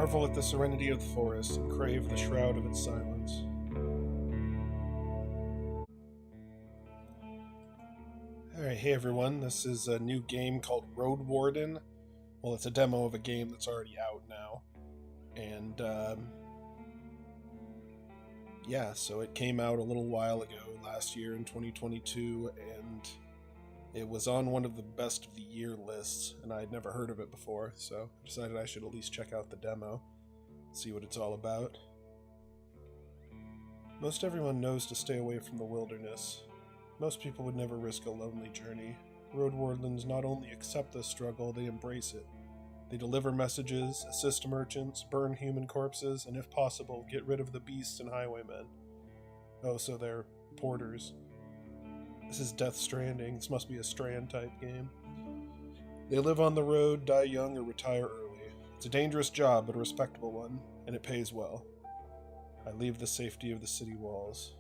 Marvel at the serenity of the forest and crave the shroud of its silence. Alright, hey everyone, this is a new game called Roadwarden. Well, it's a demo of a game that's already out now. And, yeah, so it came out a little while ago, last year in 2022, and it was on one of the best of the year lists, and I'd never heard of it before, so I decided I should at least check out the demo, see what it's all about. Most everyone knows to stay away from the wilderness. Most people would never risk a lonely journey. Roadwardens not only accept this struggle, they embrace it. They deliver messages, assist merchants, burn human corpses, and if possible, get rid of the beasts and highwaymen. Oh, so they're porters. This is Death Stranding. This must be a Strand-type game. They live on the road, die young, or retire early. It's a dangerous job, but a respectable one, and it pays well. I leave the safety of the city walls.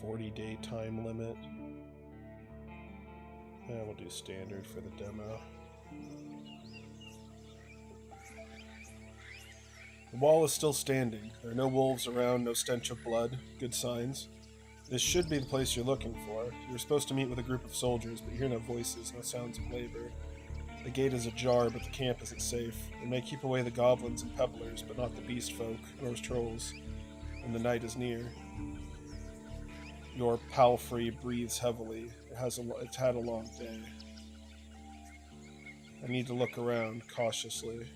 $40-day time limit. We'll do standard for the demo. The wall is still standing. There are no wolves around, no stench of blood. Good signs. This should be the place you're looking for. You're supposed to meet with a group of soldiers, but you hear no voices, no sounds of labor. The gate is ajar, but the camp isn't safe. It may keep away the goblins and pebblers, but not the beast folk, nor trolls. And the night is near. Your palfrey breathes heavily. It's had a long day. I need to look around cautiously.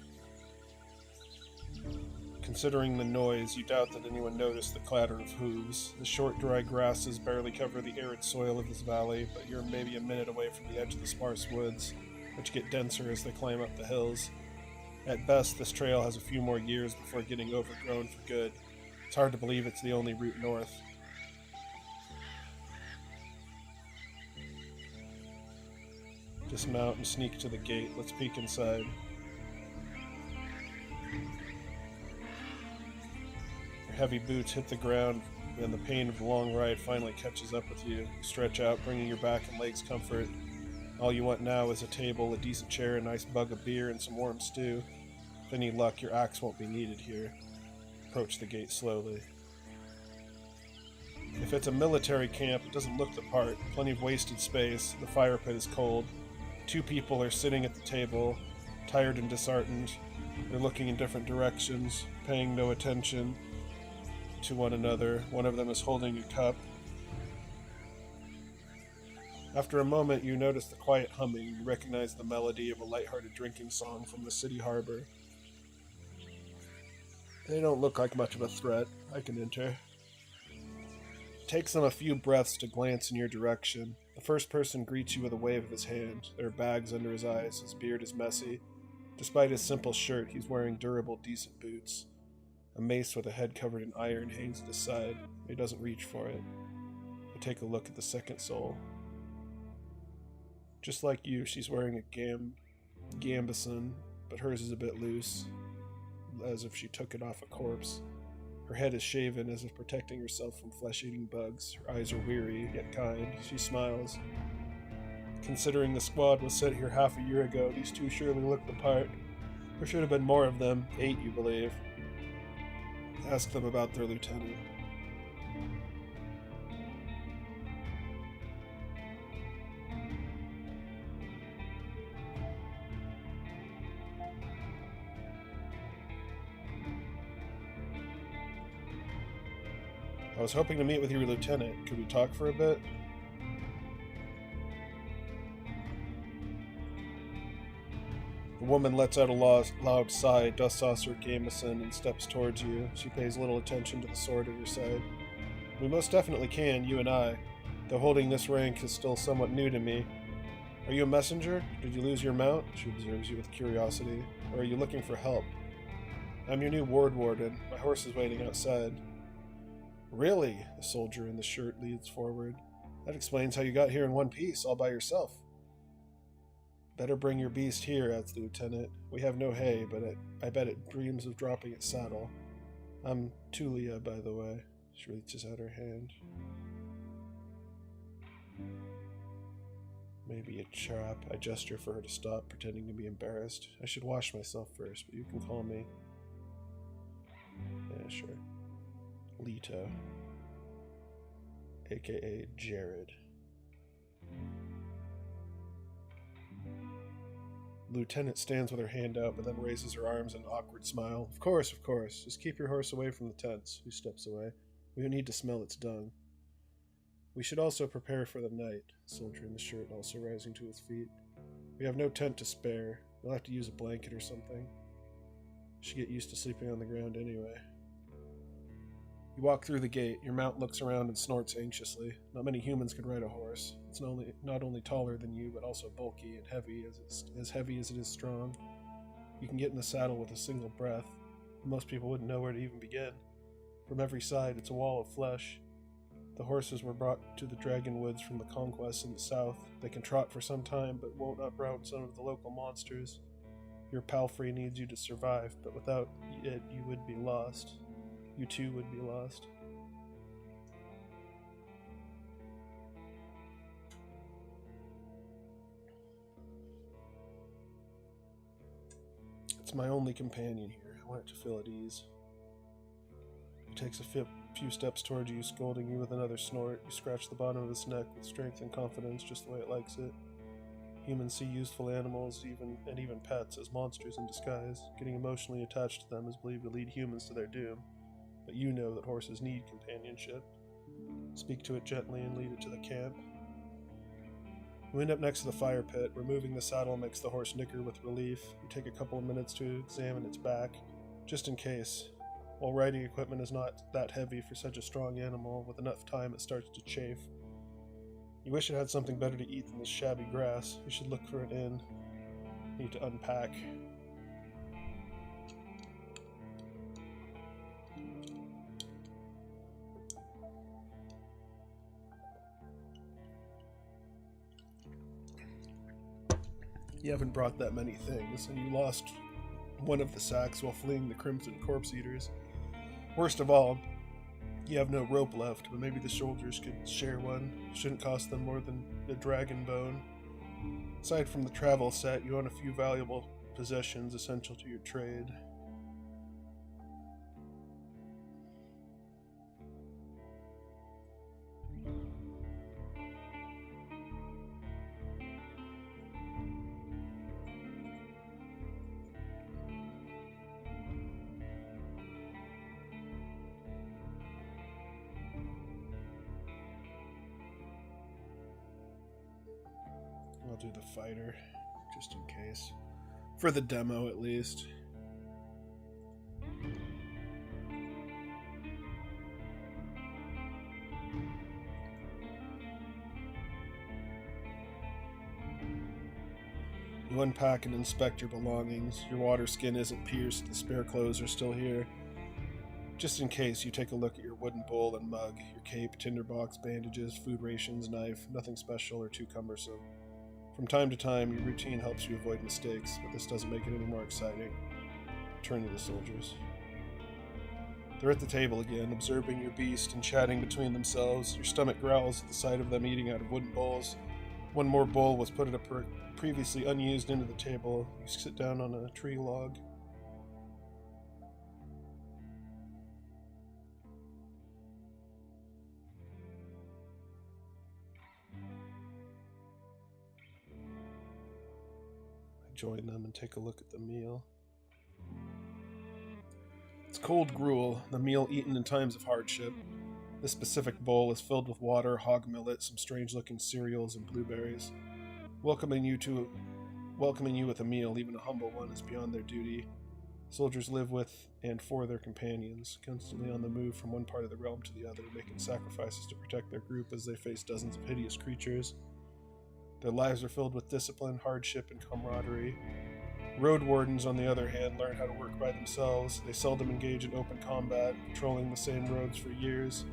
Considering the noise, you doubt that anyone noticed the clatter of hooves. The short, dry grasses barely cover the arid soil of this valley, but you're maybe a minute away from the edge of the sparse woods, which get denser as they climb up the hills. At best, this trail has a few more years before getting overgrown for good. It's hard to believe it's the only route north. Dismount and sneak to the gate. Let's peek inside. Your heavy boots hit the ground, and the pain of the long ride finally catches up with you. You stretch out, bringing your back and legs comfort. All you want now is a table, a decent chair, a nice mug of beer, and some warm stew. With any luck, your axe won't be needed here. Approach the gate slowly. If it's a military camp, it doesn't look the part. Plenty of wasted space. The fire pit is cold. Two people are sitting at the table, tired and disheartened. They're looking in different directions, paying no attention to one another. One of them is holding a cup. After a moment, you notice the quiet humming. You recognize the melody of a lighthearted drinking song from the city harbor. They don't look like much of a threat. I can enter. It takes them a few breaths to glance in your direction. The first person greets you with a wave of his hand. There are bags under his eyes. His beard is messy. Despite his simple shirt, he's wearing durable, decent boots. A mace with a head covered in iron hangs at his side. He doesn't reach for it. You take a look at the second soul. Just like you, she's wearing a gambeson, but hers is a bit loose, as if she took it off a corpse. Her head is shaven, as if protecting herself from flesh-eating bugs. Her eyes are weary, yet kind. She smiles. Considering the squad was sent here half a year ago, these two surely look the part. There should have been more of them. 8, you believe. Ask them about their lieutenant. I was hoping to meet with your lieutenant. Could we talk for a bit? The woman lets out a loud sigh, dusts off her gambeson, and steps towards you. She pays little attention to the sword at her side. We most definitely can, you and I. Though holding this rank is still somewhat new to me. Are you a messenger? Did you lose your mount? She observes you with curiosity. Or are you looking for help? I'm your new ward warden. My horse is waiting outside. Really? The soldier in the shirt leads forward. That explains how you got here in one piece, all by yourself. Better bring your beast here, adds the lieutenant. We have no hay, but I bet it dreams of dropping its saddle. I'm Tulia, by the way. She reaches out her hand. Maybe a trap. I gesture for her to stop, pretending to be embarrassed. I should wash myself first, but you can call me. Yeah, sure. Leto. AKA Jared. The lieutenant stands with her hand out, but then raises her arms in an awkward smile. Of course, of course. Just keep your horse away from the tents. He steps away. We need to smell its dung. We should also prepare for the night. The soldier in the shirt also rising to his feet. We have no tent to spare. You'll have to use a blanket or something. You should get used to sleeping on the ground anyway. You walk through the gate. Your mount looks around and snorts anxiously. Not many humans could ride a horse. It's not only taller than you, but also bulky and heavy, as heavy as it is strong. You can get in the saddle with a single breath. Most people wouldn't know where to even begin. From every side, it's a wall of flesh. The horses were brought to the Dragon Woods from the conquests in the south. They can trot for some time, but won't outrun some of the local monsters. Your palfrey needs you to survive, but without it, you would be lost. You too would be lost. It's my only companion here. I want it to feel at ease. He takes a few steps towards you, scolding you with another snort. You scratch the bottom of his neck with strength and confidence, just the way it likes it. Humans see useful animals, even pets, as monsters in disguise. Getting emotionally attached to them is believed to lead humans to their doom. But you know that horses need companionship. Speak to it gently and lead it to the camp. You end up next to the fire pit. Removing the saddle makes the horse nicker with relief. You take a couple of minutes to examine its back, just in case. While riding equipment is not that heavy for such a strong animal, with enough time it starts to chafe. You wish it had something better to eat than this shabby grass. You should look for an inn. You need to unpack. You haven't brought that many things, and you lost one of the sacks while fleeing the Crimson Corpse Eaters. Worst of all, you have no rope left, but maybe the soldiers could share one. Shouldn't cost them more than a dragon bone. Aside from the travel set, you own a few valuable possessions essential to your trade. I'll do the fighter, just in case. For the demo, at least. You unpack and inspect your belongings. Your water skin isn't pierced, the spare clothes are still here. Just in case, you take a look at your wooden bowl and mug, your cape, tinderbox, bandages, food rations, knife, nothing special or too cumbersome. From time to time, your routine helps you avoid mistakes, but this doesn't make it any more exciting. Turn to the soldiers. They're at the table again, observing your beast and chatting between themselves. Your stomach growls at the sight of them eating out of wooden bowls. One more bowl was put at a previously unused end of the table. You sit down on a tree log. Join them and take a look at the meal. It's cold gruel, the meal eaten in times of hardship. This specific bowl is filled with water, hog millet, some strange-looking cereals, and blueberries. Welcoming you with a meal, even a humble one, is beyond their duty. Soldiers live with and for their companions, constantly on the move from one part of the realm to the other, making sacrifices to protect their group as they face dozens of hideous creatures. Their lives are filled with discipline, hardship, and camaraderie. Roadwardens, on the other hand, learn how to work by themselves. They seldom engage in open combat, patrolling the same roads for years.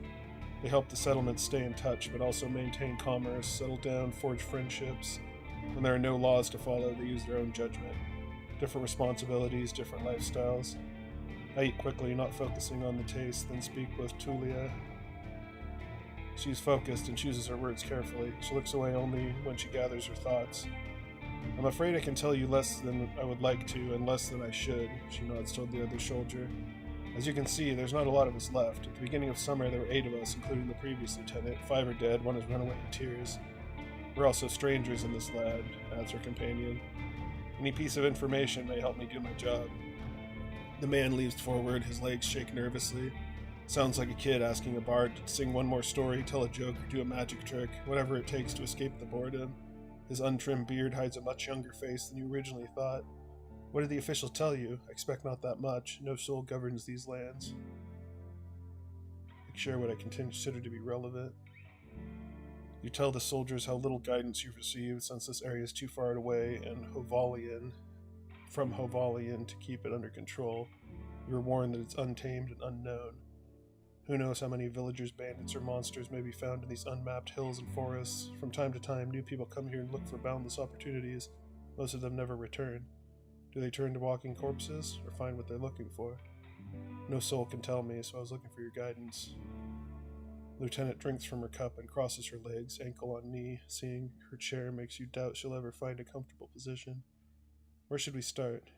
They help the settlements stay in touch, but also maintain commerce, settle down, forge friendships. When there are no laws to follow, they use their own judgment. Different responsibilities, different lifestyles. I eat quickly, not focusing on the taste, then speak with Tulia. She's focused and chooses her words carefully. She looks away only when she gathers her thoughts. I'm afraid I can tell you less than I would like to, and less than I should, she nods toward the other soldier. As you can see, there's not a lot of us left. At the beginning of summer, there were 8 of us, including the previous lieutenant. 5 are dead, 1 has run away in tears. We're also strangers in this land, adds her companion. Any piece of information may help me do my job. The man leans forward, his legs shake nervously. Sounds like a kid asking a bard to sing one more story, tell a joke, or do a magic trick, whatever it takes to escape the boredom. His untrimmed beard hides a much younger face than you originally thought. What did the officials tell you? I expect not that much. No soul governs these lands. Share what I consider to be relevant. You tell the soldiers how little guidance you've received since this area is too far away and from Hovalian to keep it under control. You were warned that it's untamed and unknown. Who knows how many villagers, bandits, or monsters may be found in these unmapped hills and forests. From time to time, new people come here and look for boundless opportunities. Most of them never return. Do they turn to walking corpses, or find what they're looking for? No soul can tell me, so I was looking for your guidance. Lieutenant drinks from her cup and crosses her legs, ankle on knee. Seeing her chair makes you doubt she'll ever find a comfortable position. Where should we start?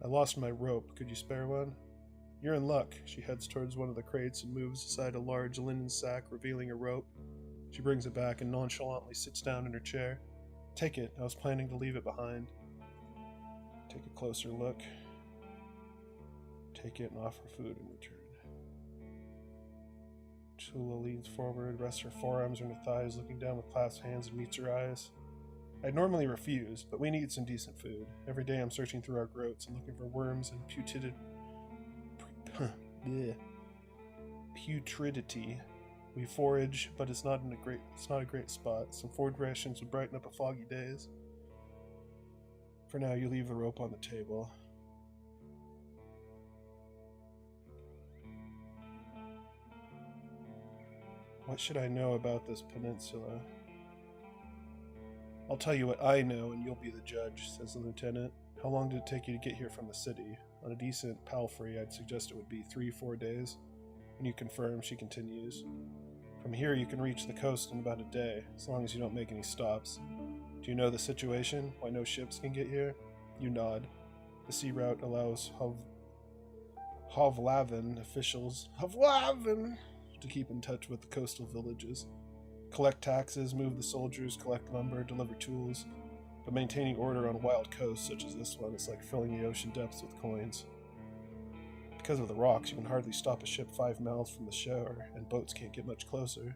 I lost my rope. Could you spare one? You're in luck. She heads towards one of the crates and moves aside a large linen sack, revealing a rope. She brings it back and nonchalantly sits down in her chair. Take it. I was planning to leave it behind. Take a closer look. Take it and offer food in return. Chula leans forward, rests her forearms on her thighs, looking down with clasped hands and meets her eyes. I'd normally refuse, but we need some decent food. Every day I'm searching through our groats and looking for worms and putridity. We forage, but it's not a great spot. Some food rations would brighten up a foggy days. For now, you leave the rope on the table. What should I know about this peninsula? I'll tell you what I know, and you'll be the judge, says the lieutenant. How long did it take you to get here from the city? On a decent palfrey, I'd suggest it would be 3-4 days. When you confirm, she continues. From here, you can reach the coast in about a day, as long as you don't make any stops. Do you know the situation? Why no ships can get here? You nod. The sea route allows Hovlavin officials to keep in touch with the coastal villages. Collect taxes, move the soldiers, collect lumber, deliver tools. But maintaining order on a wild coast such as this one is like filling the ocean depths with coins. Because of the rocks, you can hardly stop a ship 5 miles from the shore, and boats can't get much closer.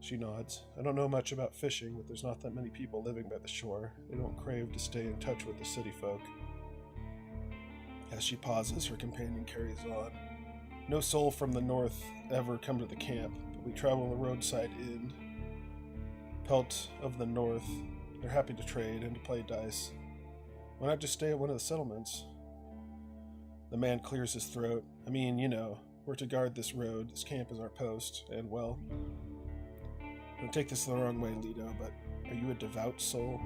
She nods. I don't know much about fishing, but there's not that many people living by the shore. They don't crave to stay in touch with the city folk. As she pauses, her companion carries on. No soul from the north ever come to the camp, but we travel the roadside inn. Pelt of the north. They're happy to trade and to play dice. Why not just stay at one of the settlements? The man clears his throat. I mean, you know, we're to guard this road. This camp is our post, and well... Don't take this the wrong way, Lido, but are you a devout soul?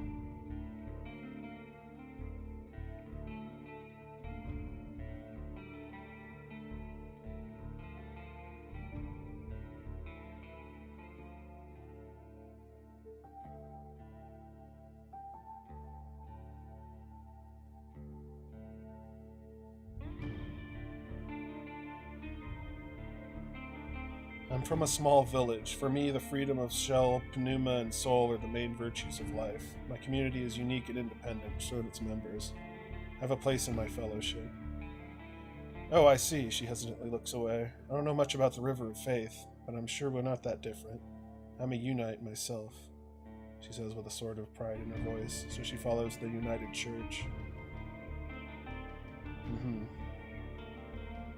I'm from a small village. For me, the freedom of shell, pneuma, and soul are the main virtues of life. My community is unique and independent, so are its members. I have a place in my fellowship. Oh, I see. She hesitantly looks away. I don't know much about the River of Faith, but I'm sure we're not that different. I'm a Unite myself, she says with a sort of pride in her voice, so she follows the United Church.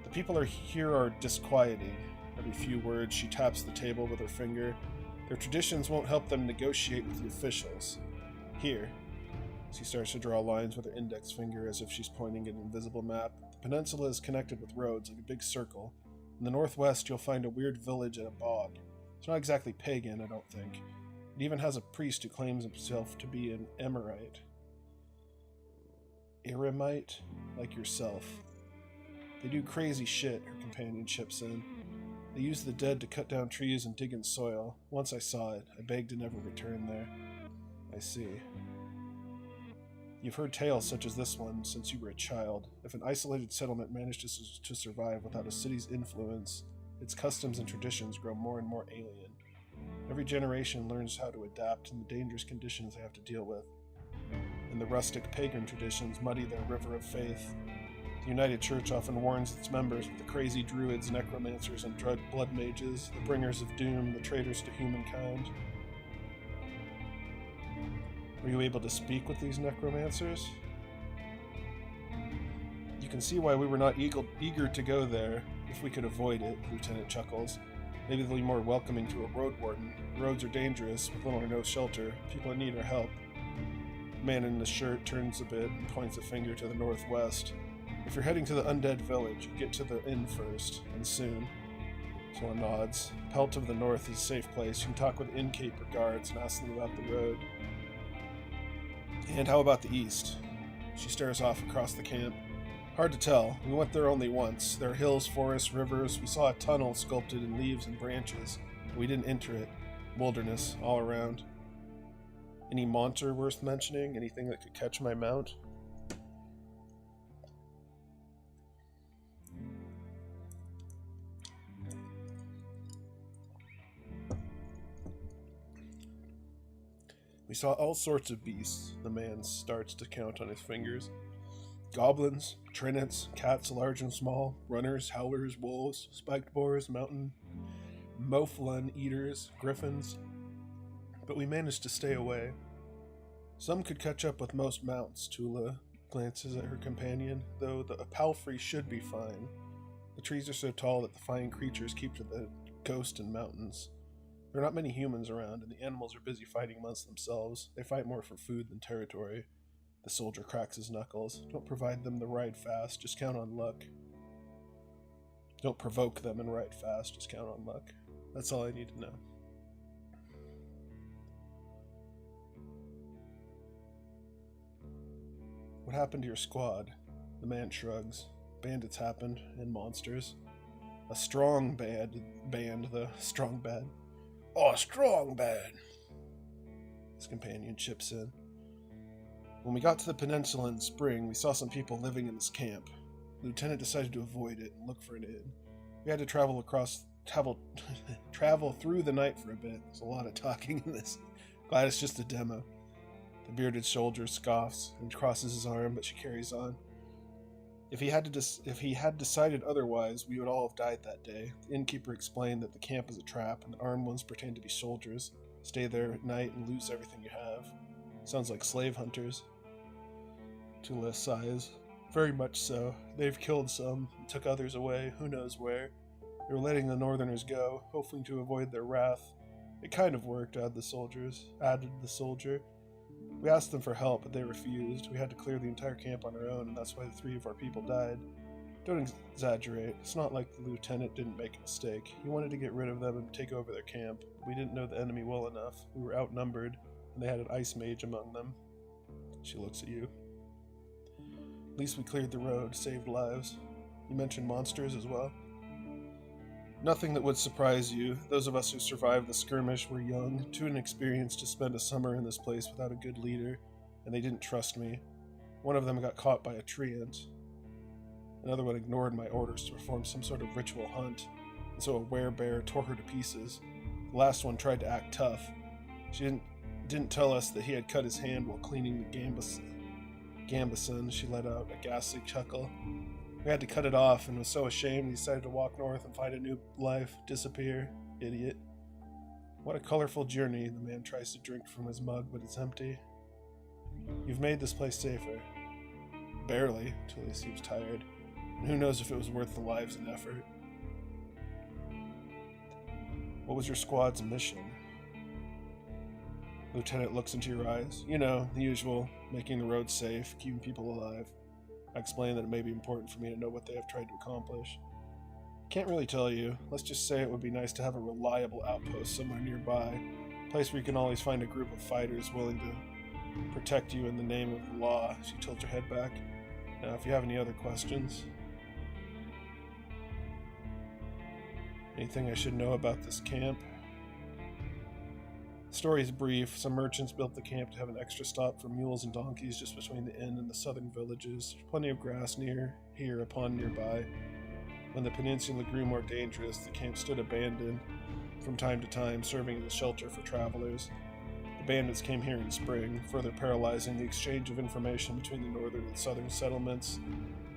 The people here are disquieting. Every few words, she taps the table with her finger. Their traditions won't help them negotiate with the officials. Here. She starts to draw lines with her index finger as if she's pointing at an invisible map. The peninsula is connected with roads, like a big circle. In the northwest, you'll find a weird village and a bog. It's not exactly pagan, I don't think. It even has a priest who claims himself to be an Emirite. Eremite? like yourself. They do crazy shit, her companion chips in. They use the dead to cut down trees and dig in soil. Once I saw it, I begged to never return there. I see. You've heard tales such as this one since you were a child. If an isolated settlement managed to survive without a city's influence, its customs and traditions grow more and more alien. Every generation learns how to adapt to the dangerous conditions they have to deal with. And the rustic pagan traditions muddy their river of faith. The United Church often warns its members of the crazy druids, necromancers, and blood mages, the bringers of doom, the traitors to humankind. Were you able to speak with these necromancers? You can see why we were not eager to go there if we could avoid it, Lieutenant chuckles. Maybe they'll be more welcoming to a Roadwarden. The roads are dangerous, with little or no shelter. People in need our help. The man in the shirt turns a bit and points a finger to the northwest. If you're heading to the undead village, you get to the inn first, and soon. Sola nods. Pelt of the North is a safe place. You can talk with innkeeper guards and ask them about the road. And how about the east? She stares off across the camp. Hard to tell. We went there only once. There are hills, forests, rivers. We saw a tunnel sculpted in leaves and branches. But we didn't enter it. Wilderness all around. Any monster worth mentioning? Anything that could catch my mount? We saw all sorts of beasts. The man starts to count on his fingers. Goblins, trinets, cats large and small, runners, howlers, wolves, spiked boars, mountain moflun eaters, griffins. But we managed to stay away. Some could catch up with most mounts, Tula glances at her companion, though the palfrey should be fine. The trees are so tall that the flying creatures keep to the ghost and mountains. There are not many humans around, and the animals are busy fighting amongst themselves. They fight more for food than territory. The soldier cracks his knuckles. Don't provide them the ride fast, just count on luck. Don't provoke them and ride fast, just count on luck. That's all I need to know. What happened to your squad? The man shrugs. Bandits happened, and monsters. A strong band, the strong bad. Oh, strong bad. His companion chips in. When we got to the peninsula in spring, we saw some people living in this camp. The lieutenant decided to avoid it and look for an inn. We had to travel through the night for a bit. There's a lot of talking in this. Glad it's just a demo. The bearded soldier scoffs and crosses his arm, but she carries on. If he had decided otherwise, we would all have died that day. The innkeeper explained that the camp is a trap, and the armed ones pretend to be soldiers. Stay there at night and lose everything you have. Sounds like slave hunters. Tula sighs. Very much so. They've killed some, and took others away, who knows where. They were letting the northerners go, hoping to avoid their wrath. It kind of worked, added the soldier. We asked them for help, but they refused. We had to clear the entire camp on our own, and that's why the 3 of our people died. Don't exaggerate. It's not like the lieutenant didn't make a mistake. He wanted to get rid of them and take over their camp. We didn't know the enemy well enough. We were outnumbered, and they had an ice mage among them. She looks at you. At least we cleared the road, saved lives. You mentioned monsters as well? Nothing that would surprise you. Those of us who survived the skirmish were young, too inexperienced to spend a summer in this place without a good leader, and they didn't trust me. One of them got caught by a treant. Another one ignored my orders to perform some sort of ritual hunt, and so a werebear tore her to pieces. The last one tried to act tough. She didn't tell us that he had cut his hand while cleaning the gambeson. She let out a ghastly chuckle. We had to cut it off and was so ashamed we decided to walk north and find a new life, disappear. Idiot. What a colorful journey. The man tries to drink from his mug, but it's empty. You've made this place safer. Barely. Tully seems tired. And who knows if it was worth the lives and effort. What was your squad's mission? Lieutenant looks into your eyes. You know, the usual. Making the road safe, keeping people alive. I explained that it may be important for me to know what they have tried to accomplish. Can't really tell you. Let's just say it would be nice to have a reliable outpost somewhere nearby. A place where you can always find a group of fighters willing to protect you in the name of the law. She tilts her head back. Now, if you have any other questions, anything I should know about this camp? The story is brief. Some merchants built the camp to have an extra stop for mules and donkeys just between the inn and the southern villages. There's plenty of grass near here, a pond nearby. When the peninsula grew more dangerous, the camp stood abandoned from time to time, serving as a shelter for travelers. The bandits came here in spring, further paralyzing the exchange of information between the northern and southern settlements.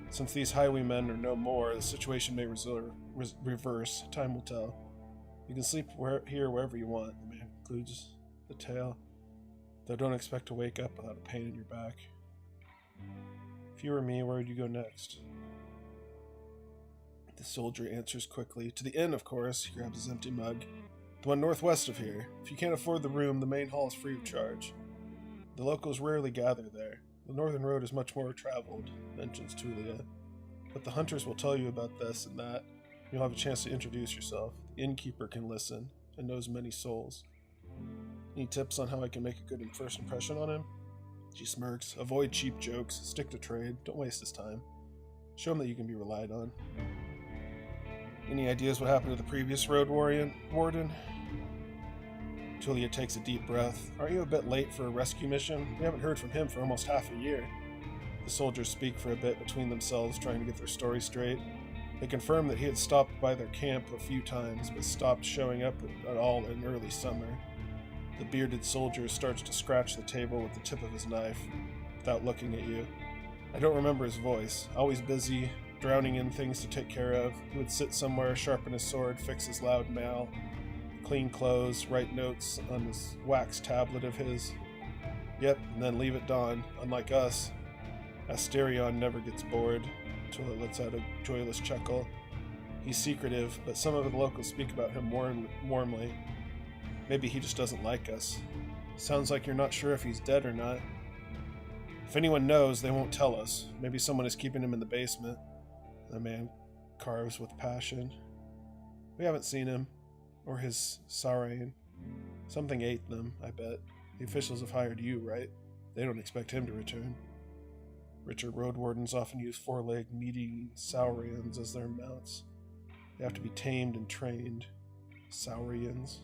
Since these highwaymen are no more, the situation may reverse. Time will tell. You can sleep here wherever you want, the man concludes the tale, though don't expect to wake up without a pain in your back. If you were me, where would you go next? The soldier answers quickly. To the inn, of course. He grabs his empty mug. The one northwest of here. If you can't afford the room, the main hall is free of charge. The locals rarely gather there. The northern road is much more traveled, mentions Tulia. But the hunters will tell you about this and that. You'll have a chance to introduce yourself. The innkeeper can listen, and knows many souls. Any tips on how I can make a good first impression on him? She smirks. Avoid cheap jokes. Stick to trade. Don't waste his time. Show him that you can be relied on. Any ideas what happened to the previous Roadwarden? Tulia takes a deep breath. Aren't you a bit late for a rescue mission? We haven't heard from him for almost half a year. The soldiers speak for a bit between themselves, trying to get their story straight. They confirm that he had stopped by their camp a few times, but stopped showing up at all in early summer. The bearded soldier starts to scratch the table with the tip of his knife, without looking at you. I don't remember his voice. Always busy, drowning in things to take care of. He would sit somewhere, sharpen his sword, fix his loud mail, clean clothes, write notes on this wax tablet of his. Yep, and then leave at dawn. Unlike us, Asterion never gets bored. Tula lets out a joyless chuckle. He's secretive, but some of the locals speak about him warmly. Maybe he just doesn't like us. Sounds like you're not sure if he's dead or not. If anyone knows, they won't tell us. Maybe someone is keeping him in the basement. The man carves with passion. We haven't seen him, or his Saurian. Something ate them, I bet. The officials have hired you, right? They don't expect him to return. Richer Roadwardens often use four-legged, meaty Saurians as their mounts. They have to be tamed and trained. Saurians.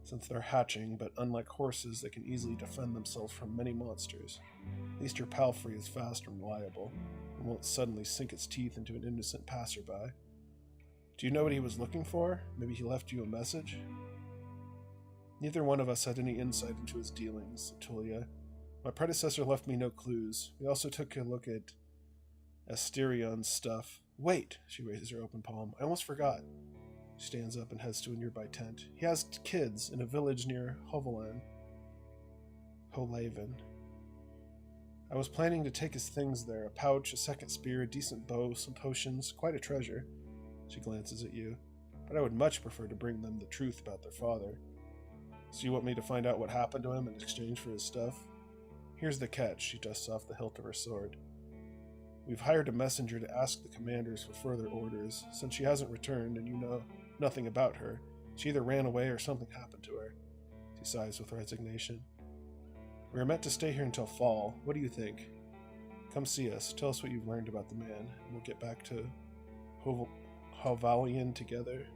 Since they're hatching, but unlike horses, they can easily defend themselves from many monsters. At least your palfrey is fast and reliable, and won't suddenly sink its teeth into an innocent passerby. Do you know what he was looking for? Maybe he left you a message? Neither one of us had any insight into his dealings, Tulia. My predecessor left me no clues. We also took a look at Asterion's stuff. Wait, she raises her open palm. I almost forgot. She stands up and heads to a nearby tent. He has kids in a village near Hovalan. Holaven. I was planning to take his things there. A pouch, a second spear, a decent bow, some potions. Quite a treasure. She glances at you. But I would much prefer to bring them the truth about their father. So you want me to find out what happened to him in exchange for his stuff? Here's the catch. She dusts off the hilt of her sword. We've hired a messenger to ask the commanders for further orders. Since she hasn't returned and you know nothing about her, she either ran away or something happened to her. She sighs with resignation. We are meant to stay here until fall. What do you think? Come see us. Tell us what you've learned about the man, and we'll get back to Hovalian together.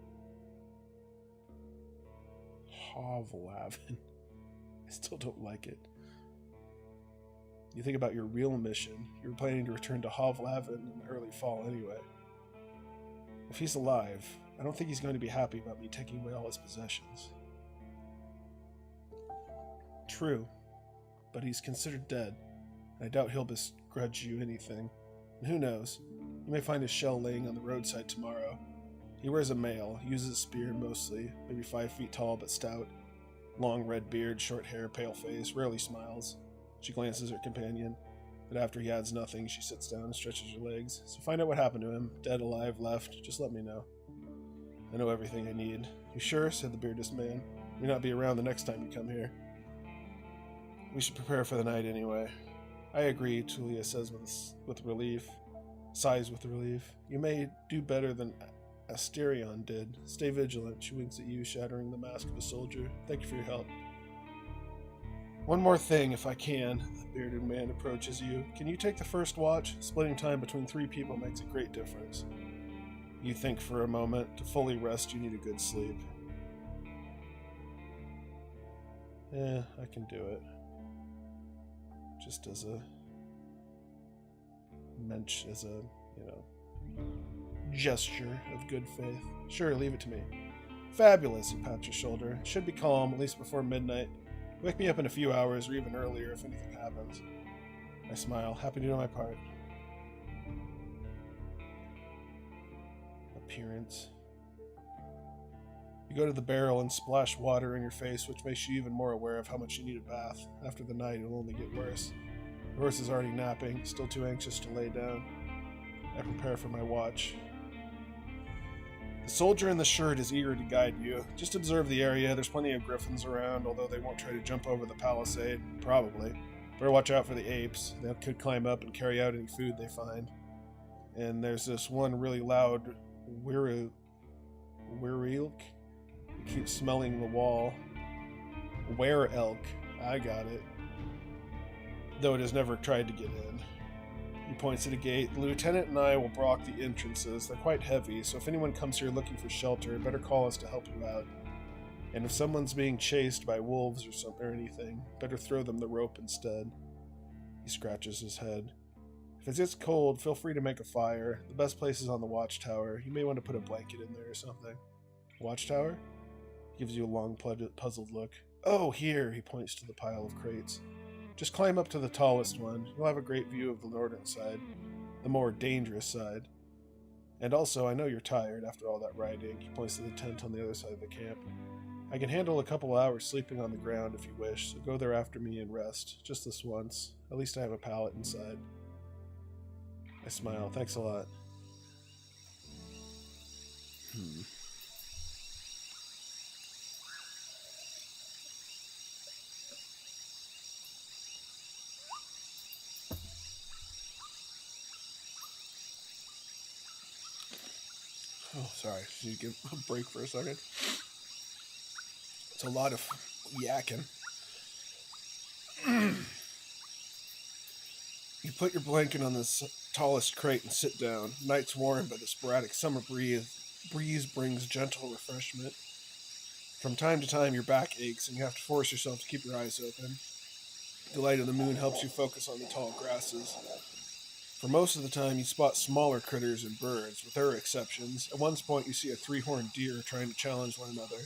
Hovlavin. I still don't like it. You think about your real mission. You were planning to return to Hovlavin in the early fall anyway. If he's alive, I don't think he's going to be happy about me taking away all his possessions. True, but he's considered dead, and I doubt he'll begrudge you anything. And who knows, you may find his shell laying on the roadside tomorrow. He wears a mail, uses a spear mostly, maybe 5 feet tall but stout. Long red beard, short hair, pale face, rarely smiles. She glances at her companion, but after he adds nothing, she sits down and stretches her legs. So find out what happened to him, dead, alive, left, just let me know. I know everything I need. You sure? Said the beardless man. You may not be around the next time you come here. We should prepare for the night anyway. I agree, Tulia says with relief. Sighs with relief. You may do better than Asterion did. Stay vigilant. She winks at you, shattering the mask of a soldier. Thank you for your help. One more thing, if I can. The bearded man approaches you. Can you take the first watch? Splitting time between 3 people makes a great difference. You think for a moment. To fully rest, you need a good sleep. I can do it. Just as a gesture of good faith. Sure, leave it to me. Fabulous, he pats your shoulder. It should be calm, at least before midnight. Wake me up in a few hours, or even earlier if anything happens. I smile, happy to do my part. Appearance. You go to the barrel and splash water in your face, which makes you even more aware of how much you need a bath. After the night, it'll only get worse. The horse is already napping, still too anxious to lay down. I prepare for my watch. The soldier in the shirt is eager to guide you. Just observe the area. There's plenty of griffins around, although they won't try to jump over the palisade. Probably. Better watch out for the apes. They could climb up and carry out any food they find. And there's this one really loud Wirrilk. He keeps smelling the wall. Were-elk. I got it. Though it has never tried to get in. He points at a gate. The lieutenant and I will block the entrances. They're quite heavy, so if anyone comes here looking for shelter, better call us to help you out. And if someone's being chased by wolves or anything, better throw them the rope instead. He scratches his head. If it gets cold, feel free to make a fire. The best place is on the watchtower. You may want to put a blanket in there or something. Watchtower? He gives you a long, puzzled look. Oh, here, he points to the pile of crates. Just climb up to the tallest one. You'll have a great view of the northern side, the more dangerous side. And also, I know you're tired after all that riding. He points to the tent on the other side of the camp. I can handle a couple hours sleeping on the ground if you wish, so go there after me and rest. Just this once. At least I have a pallet inside. I smile. Thanks a lot. Oh, sorry. Should you give a break for a second? It's a lot of yakking. You put your blanket on this tallest crate and sit down. Night's warm, but the sporadic summer breeze brings gentle refreshment. From time to time, your back aches, and you have to force yourself to keep your eyes open. The light of the moon helps you focus on the tall grasses. For most of the time, you spot smaller critters and birds, with their exceptions. At one point, you see a 3-horned deer trying to challenge one another.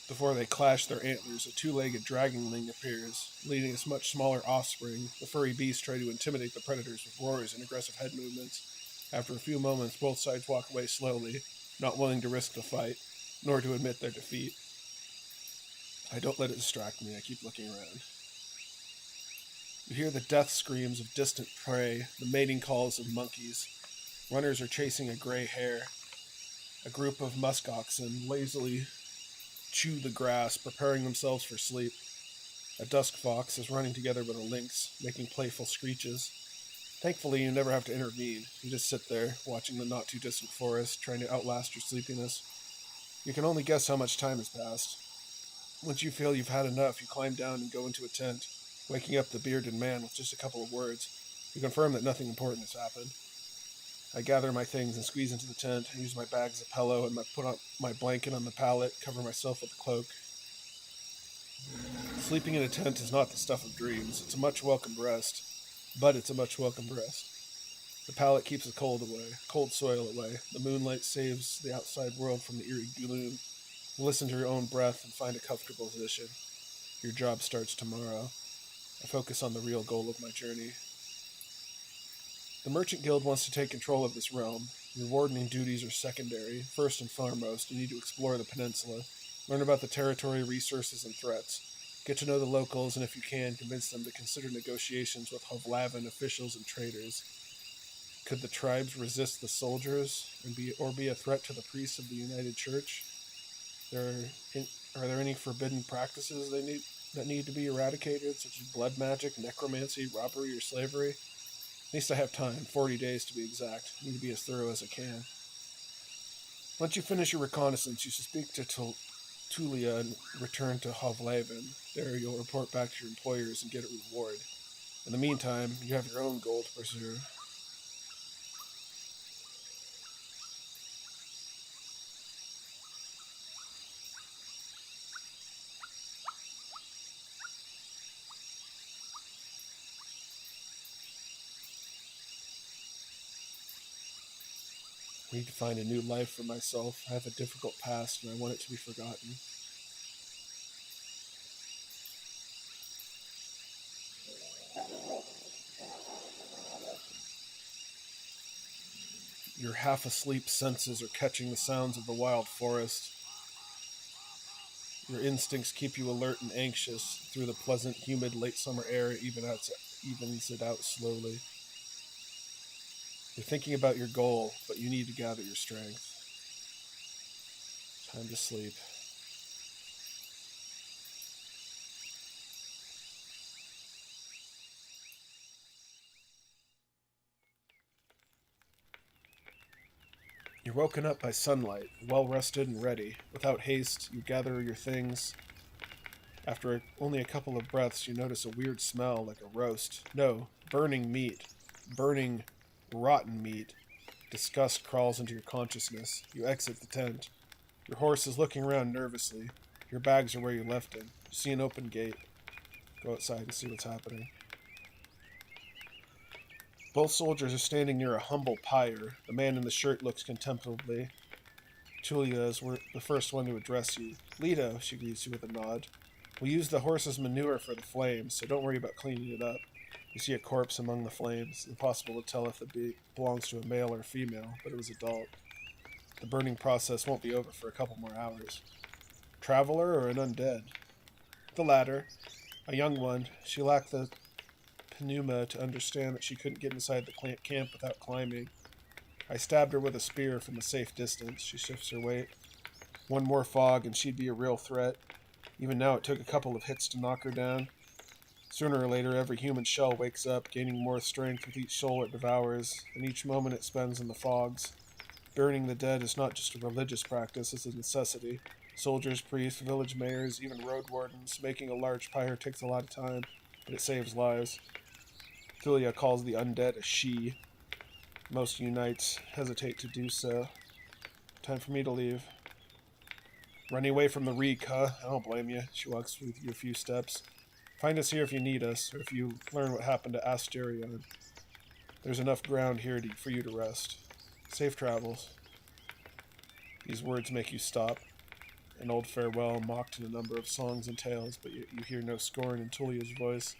Before they clash their antlers, a 2-legged dragonling appears, leading its much smaller offspring. The furry beasts try to intimidate the predators with roars and aggressive head movements. After a few moments, both sides walk away slowly, not willing to risk the fight, nor to admit their defeat. I don't let it distract me. I keep looking around. You hear the death screams of distant prey, the mating calls of monkeys. Runners are chasing a gray hare. A group of musk oxen lazily chew the grass, preparing themselves for sleep. A dusk fox is running together with a lynx, making playful screeches. Thankfully, you never have to intervene. You just sit there, watching the not-too-distant forest, trying to outlast your sleepiness. You can only guess how much time has passed. Once you feel you've had enough, you climb down and go into a tent, waking up the bearded man with just a couple of words. You confirm that nothing important has happened. I gather my things and squeeze into the tent. I use my bag as a pillow and put on my blanket on the pallet, cover myself with a cloak. Sleeping in a tent is not the stuff of dreams. It's a much welcomed rest. But it's a much welcomed rest. The pallet keeps the cold soil away. The moonlight saves the outside world from the eerie gloom. You listen to your own breath and find a comfortable position. Your job starts tomorrow. I focus on the real goal of my journey. The Merchant Guild wants to take control of this realm. Your wardening duties are secondary. First and foremost, you need to explore the peninsula, learn about the territory, resources, and threats. Get to know the locals, and if you can, convince them to consider negotiations with Hovlavin officials and traders. Could the tribes resist the soldiers and be a threat to the priests of the United Church? Are there any forbidden practices that need to be eradicated, such as blood magic, necromancy, robbery, or slavery? At least I have time, 40 days to be exact. I need to be as thorough as I can. Once you finish your reconnaissance, you should speak to Tulia and return to Hovlaven. There you'll report back to your employers and get a reward. In the meantime, you have your own goal to pursue. I need to find a new life for myself. I have a difficult past and I want it to be forgotten. Your half-asleep senses are catching the sounds of the wild forest. Your instincts keep you alert and anxious through the pleasant, humid late summer air evens it out slowly. You're thinking about your goal, but you need to gather your strength. Time to sleep. You're woken up by sunlight, well rested and ready. Without haste, you gather your things. After only a couple of breaths, you notice a weird smell like a roast. No, burning meat. Burning, rotten meat. Disgust crawls into your consciousness. You exit the tent. Your horse is looking around nervously. Your bags are where you left them. You see an open gate. Go outside and see what's happening. Both soldiers are standing near a humble pyre. The man in the shirt looks contemplatively. Tulia is the first one to address you. Leto, she greets you with a nod. We use the horse's manure for the flames, so don't worry about cleaning it up. You see a corpse among the flames. Impossible to tell if it belongs to a male or female, but it was adult. The burning process won't be over for a couple more hours. Traveler or an undead? The latter. A young one. She lacked the pneuma to understand that she couldn't get inside the camp without climbing. I stabbed her with a spear from a safe distance. She shifts her weight. One more fog and she'd be a real threat. Even now it took a couple of hits to knock her down. Sooner or later every human shell wakes up, gaining more strength with each soul it devours, and each moment it spends in the fogs. Burying the dead is not just a religious practice, it's a necessity. Soldiers, priests, village mayors, even road wardens, making a large pyre takes a lot of time, but it saves lives. Thulia calls the undead a she. Most Unites hesitate to do so. Time for me to leave. Running away from the reek, huh? I don't blame you. She walks with you a few steps. Find us here if you need us, or if you learn what happened to Asterion. There's enough ground here for you to rest. Safe travels. These words make you stop. An old farewell mocked in a number of songs and tales, but you hear no scorn in Tulia's voice.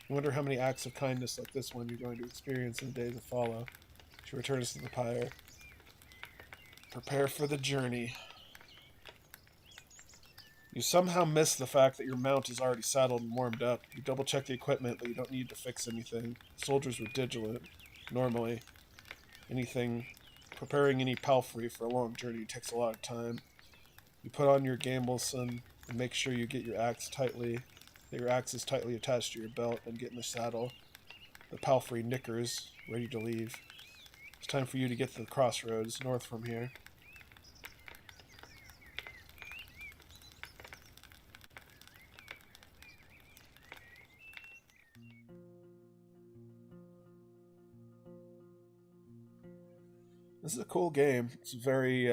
You wonder how many acts of kindness like this one you're going to experience in the days that follow. She returns to the pyre. Prepare for the journey. You somehow miss the fact that your mount is already saddled and warmed up. You double-check the equipment, but you don't need to fix anything. The soldiers were vigilant. Normally, preparing any palfrey for a long journey takes a lot of time. You put on your gambeson and make sure you get your axe is tightly attached to your belt, and get in the saddle. The palfrey knickers, ready to leave. It's time for you to get to the crossroads, north from here. This is a cool game. It's very,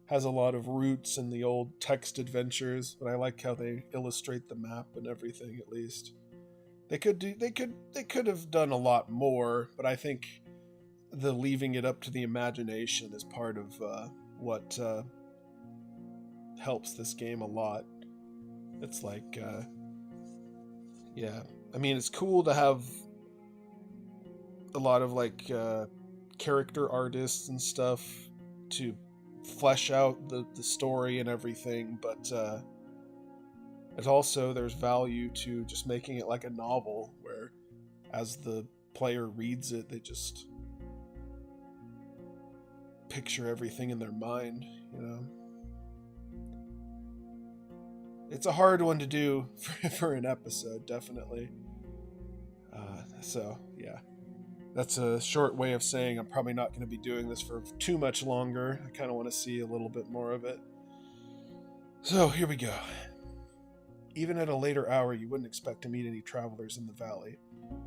has a lot of roots in the old text adventures, but I like how they illustrate the map and everything, at least. They could have done a lot more, but I think the leaving it up to the imagination is part of what helps this game a lot. It's like, yeah. I mean, it's cool to have a lot of, character artists and stuff to flesh out the story and everything, but it also, there's value to just making it like a novel, where as the player reads it, they just picture everything in their mind, It's a hard one to do for an episode, definitely. So, yeah. That's a short way of saying I'm probably not going to be doing this for too much longer. I kind of want to see a little bit more of it. So, here we go. Even at a later hour, you wouldn't expect to meet any travelers in the valley.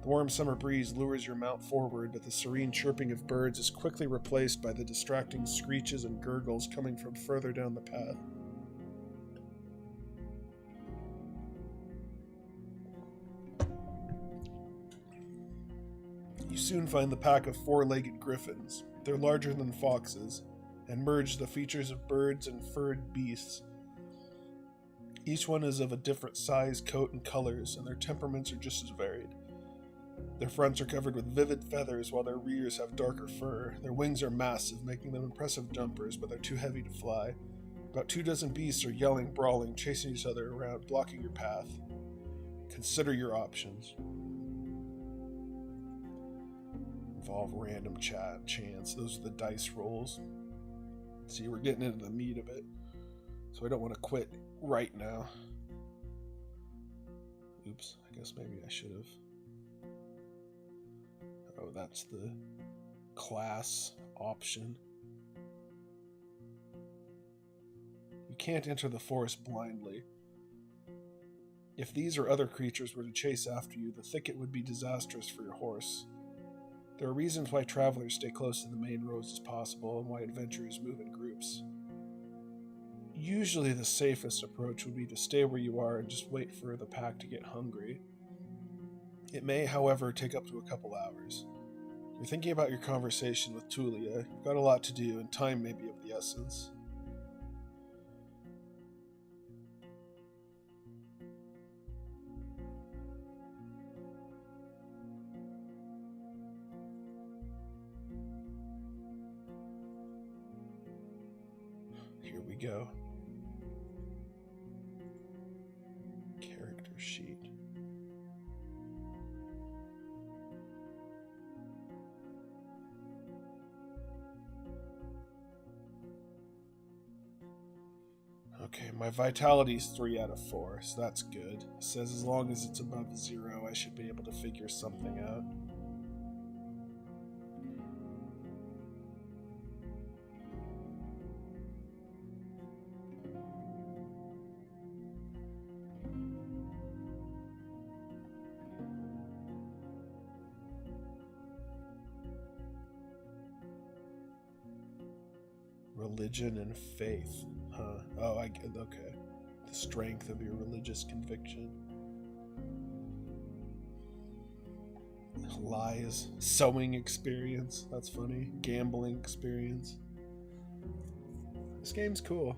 The warm summer breeze lures your mount forward, but the serene chirping of birds is quickly replaced by the distracting screeches and gurgles coming from further down the path. You soon find the pack of four-legged griffins. They're larger than foxes, and merge the features of birds and furred beasts. Each one is of a different size, coat, and colors, and their temperaments are just as varied. Their fronts are covered with vivid feathers, while their rears have darker fur. Their wings are massive, making them impressive jumpers, but they're too heavy to fly. About 24 beasts are yelling, brawling, chasing each other around, blocking your path. Consider your options. Involve random chance. Those are the dice rolls. See, we're getting into the meat of it. So I don't want to quit right now. Oops, I guess maybe I should have. Oh, that's the class option. You can't enter the forest blindly. If these or other creatures were to chase after you, the thicket would be disastrous for your horse. There are reasons why travelers stay close to the main roads as possible and why adventurers move in groups. Usually the safest approach would be to stay where you are and just wait for the pack to get hungry. It may, however, take up to a couple hours. You're thinking about your conversation with Tulia. You've got a lot to do, and time may be of the essence. Here we go. Character sheet. Okay, my vitality is 3 out of 4, so that's good. It says as long as it's above 0, I should be able to figure something out. Religion and faith. Huh. Oh, I get. Okay. The strength of your religious conviction. Lies. Sewing experience. That's funny. Gambling experience. This game's cool.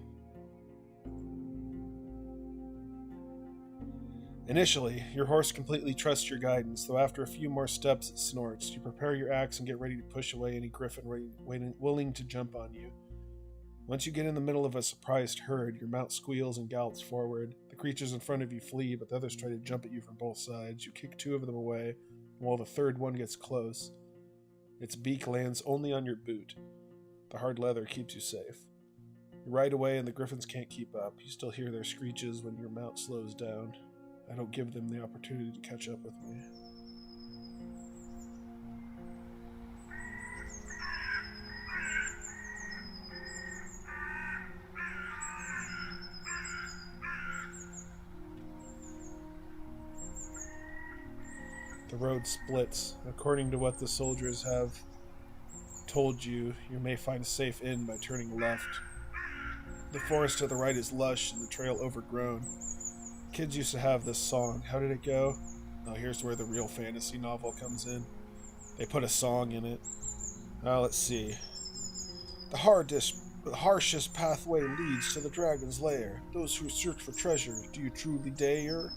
Initially, your horse completely trusts your guidance, though after a few more steps it snorts. You prepare your axe and get ready to push away any griffin willing to jump on you. Once you get in the middle of a surprised herd, your mount squeals and gallops forward. The creatures in front of you flee, but the others try to jump at you from both sides. You kick 2 of them away, while the third one gets close. Its beak lands only on your boot. The hard leather keeps you safe. You ride away and the griffins can't keep up. You still hear their screeches when your mount slows down. I don't give them the opportunity to catch up with me. The road splits. According to what the soldiers have told you, you may find a safe inn by turning left. The forest to the right is lush and the trail overgrown. Kids used to have this song. How did it go? Oh, here's where the real fantasy novel comes in. They put a song in it. Let's see. The harshest pathway leads to the dragon's lair. Those who search for treasure, do you truly dare?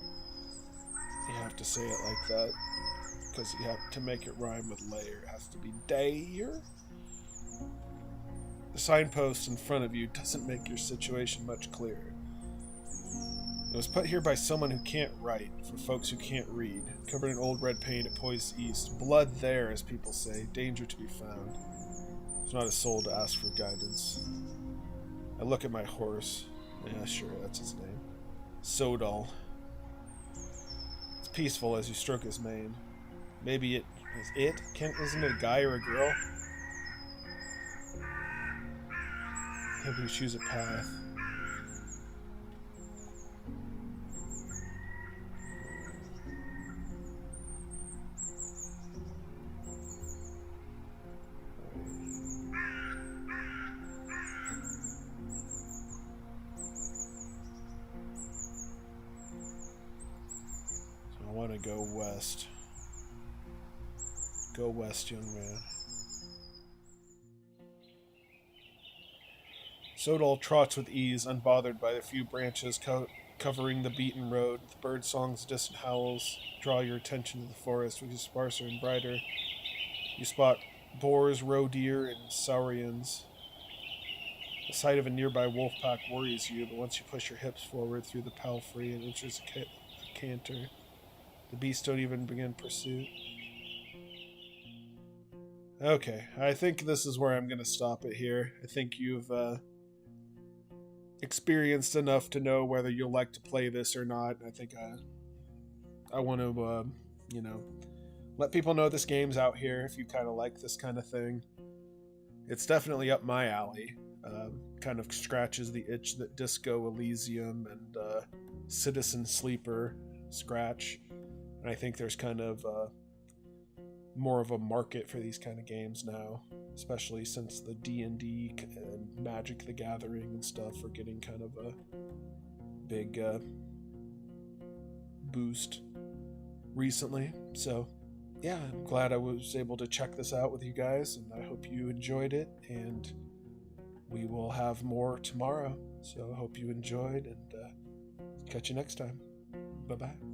You have to say it like that. Because you have to make it rhyme with layer. It has to be dare. The signpost in front of you doesn't make your situation much clearer. It was put here by someone who can't write, for folks who can't read. Covered in old red paint, it points east. Blood there, as people say. Danger to be found. There's not a soul to ask for guidance. I look at my horse. Yeah, sure, that's his name. Sodal. It's peaceful as you stroke his mane. Maybe it is it? Isn't it a guy or a girl? Maybe we choose a path. gonna go west. Go west, young man. Sodal trots with ease, unbothered by the few branches covering the beaten road. The bird song's distant howls draw your attention to the forest, which is sparser and brighter. You spot boars, roe deer, and saurians. The sight of a nearby wolf pack worries you, but once you push your hips forward through the palfrey and enters a canter, the beasts don't even begin pursuit. Okay, I think this is where I'm going to stop it here. I think you've experienced enough to know whether you'll like to play this or not. I think I want to, let people know this game's out here if you kind of like this kind of thing. It's definitely up my alley. Kind of scratches the itch that Disco Elysium and Citizen Sleeper scratch. And I think there's kind of more of a market for these kind of games now, especially since the D&D and Magic the Gathering and stuff are getting kind of a big boost recently. So yeah, I'm glad I was able to check this out with you guys, and I hope you enjoyed it, and we will have more tomorrow. So I hope you enjoyed, and catch you next time. Bye-bye.